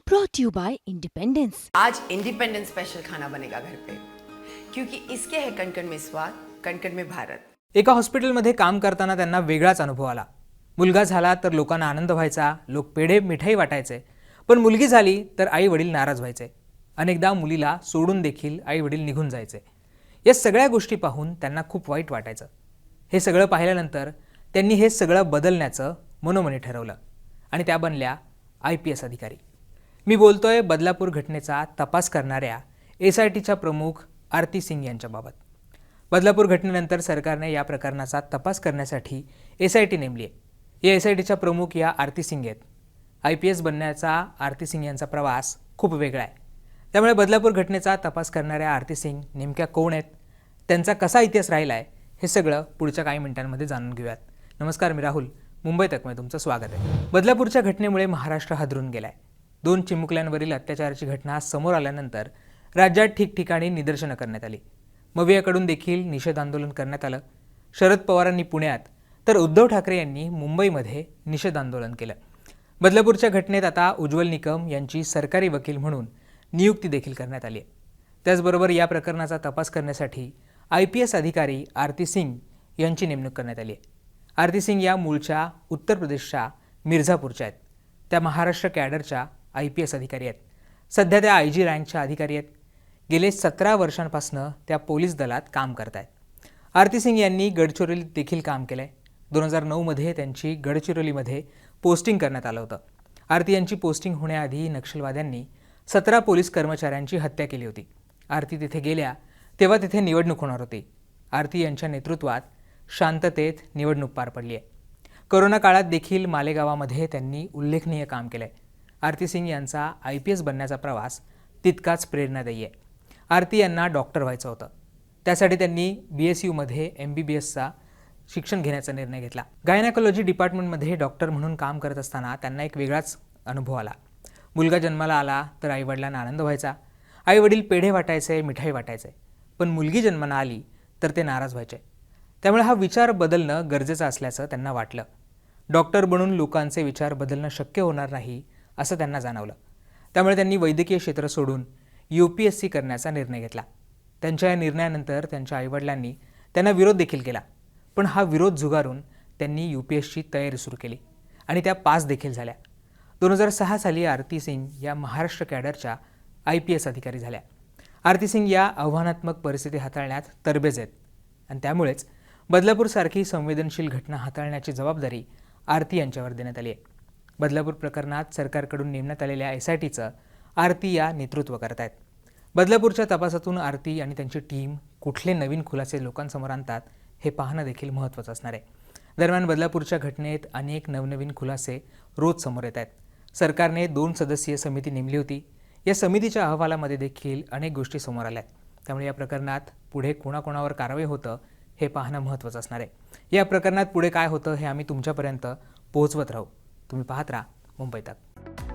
brought to you by Independence. आज independence special खाना बनेगा घर पे, क्योंकि इसके है कणकण में स्वाद, कणकण में भारत. एका हॉस्पिटलमध्ये काम करताना त्यांना वेगळाच अनुभव आला. मुलगा झाला तर लोकांना आनंद व्हायचा, लोक पेढे मिठाई वाटायचे. पण मुलगी झाली तर आई वडील नाराज व्हायचे. अनेकदा मुलीला सोडून देखील आई वडील निघून जायचे. या सगळ्या गोष्टी पाहून त्यांना खूप वाईट वाटायचं. हे सगळं पाहिल्यानंतर त्यांनी हे सगळं बदलण्याचं मनोमनी ठरवलं आणि त्या बनल्या IPS अधिकारी. मी बोलतोय बदलापूर घटनेचा तपास करणाऱ्या SITच्या प्रमुख आरती सिंग यांच्याबाबत. बदलापूर घटनेनंतर सरकारने या प्रकरणाचा तपास करण्यासाठी SIT नेमली आहे. या SITच्या प्रमुख या आरती सिंग आहेत. IPS बनण्याचा आरती सिंग यांचा प्रवास खूप वेगळा आहे. त्यामुळे बदलापूर घटनेचा तपास करणाऱ्या आरती सिंग नेमक्या कोण आहेत, त्यांचा कसा इतिहास राहिला आहे, हे सगळं पुढच्या काही मिनिटांमध्ये जाणून घेऊयात. नमस्कार, मी राहुल. मुंबई तकमध्ये तुमचं स्वागत आहे. बदलापूरच्या घटनेमुळे महाराष्ट्र हादरून गेलाय. 2 चिमुकल्यांवरील अत्याचाराची घटना समोर आल्यानंतर राज्यात ठिकठिकाणी निदर्शनं करण्यात आली. मवियाकडून देखील निषेध आंदोलन करण्यात आलं. शरद पवारांनी पुण्यात तर उद्धव ठाकरे यांनी मुंबईमध्ये निषेध आंदोलन केलं. बदलापूरच्या घटनेत आता उज्ज्वल निकम यांची सरकारी वकील म्हणून नियुक्ती देखील करण्यात आली आहे. त्याचबरोबर या प्रकरणाचा तपास करण्यासाठी IPS अधिकारी आरती सिंग यांची नेमणूक करण्यात आली आहे. आरती सिंग या मूळच्या उत्तर प्रदेशच्या मिर्झापूरच्या आहेत. त्या महाराष्ट्र कॅडरच्या IPS अधिकारी आहेत. सध्या त्या IG रँकच्या अधिकारी आहेत. गेले 17 वर्षांपासून त्या पोलीस दलात काम करत आहेत. आरती सिंग यांनी गडचिरोलीत देखील काम केलं आहे. 2009मध्ये त्यांची गडचिरोलीमध्ये पोस्टिंग करण्यात आलं होतं. आरती यांची पोस्टिंग होण्याआधी नक्षलवाद्यांनी 17 पोलीस कर्मचाऱ्यांची हत्या केली होती. आरती तिथे गेल्या तेव्हा तिथे निवडणूक होणार होती. आरती यांच्या नेतृत्वात शांततेत निवडणूक पार पडली आहे. कोरोना काळात देखील मालेगावामध्ये त्यांनी उल्लेखनीय काम केलं आहे. आरती सिंग यांचा IPS बनण्याचा प्रवास तितकाच प्रेरणादायी आहे. आरती यांना डॉक्टर व्हायचं होतं. त्यासाठी त्यांनी BSUमध्ये MBBSचा शिक्षण घेण्याचा निर्णय घेतला. गायनेकॉलॉजी डिपार्टमेंटमध्ये डॉक्टर म्हणून काम करत असताना त्यांना एक वेगळाच अनुभव आला. मुलगा जन्माला आला तर आईवडिलांना आनंद व्हायचा. आईवडील पेढे वाटायचे, मिठाई वाटायचे. पण मुलगी जन्माला आली तर ते नाराज व्हायचे. त्यामुळे हा विचार बदलणं गरजेचं असल्याचं त्यांना वाटलं. डॉक्टर बनून लोकांचे विचार बदलणं शक्य होणार नाही असं त्यांना जाणवलं. त्यामुळे त्यांनी वैद्यकीय क्षेत्र सोडून UPSC करण्याचा निर्णय घेतला. त्यांच्या या निर्णयानंतर त्यांच्या आईवडिलांनी त्यांना विरोध देखील केला. पण हा विरोध झुगारून त्यांनी UPSCची तयारी सुरू केली आणि त्या पास देखील झाल्या. 2006 साली आरती सिंग या महाराष्ट्र कॅडरच्या IPS अधिकारी झाल्या. आरती सिंग या आव्हानात्मक परिस्थिती हाताळण्यात तरबेज आहेत आणि त्यामुळेच बदलापूरसारखी संवेदनशील घटना हाताळण्याची जबाबदारी आरती यांच्यावर देण्यात आली आहे. बदलापूर प्रकरणात सरकारकडून नेमण्यात आलेल्या SITचं आरती या नेतृत्व करत आहेत. बदलापूरच्या तपासातून आरती आणि त्यांची टीम कुठले नवीन खुलासे लोकांसमोर आणतात हे पाहणं देखील महत्त्वाचं असणार आहे. दरम्यान बदलापूरच्या घटनेत अनेक नवनवीन खुलासे रोज समोर येत आहेत. सरकारने 2 सदस्यीय समिती नेमली होती. या समितीच्या अहवालामध्ये देखील अनेक गोष्टी समोर आल्या आहेत. त्यामुळे या प्रकरणात पुढे कोणाकोणावर कारवाई होतं हे पाहणं महत्त्वाचं असणार आहे. या प्रकरणात पुढे काय होतं हे आम्ही तुमच्यापर्यंत पोहोचवत राहू. तुम्ही पाहत राहा मुंबई तक.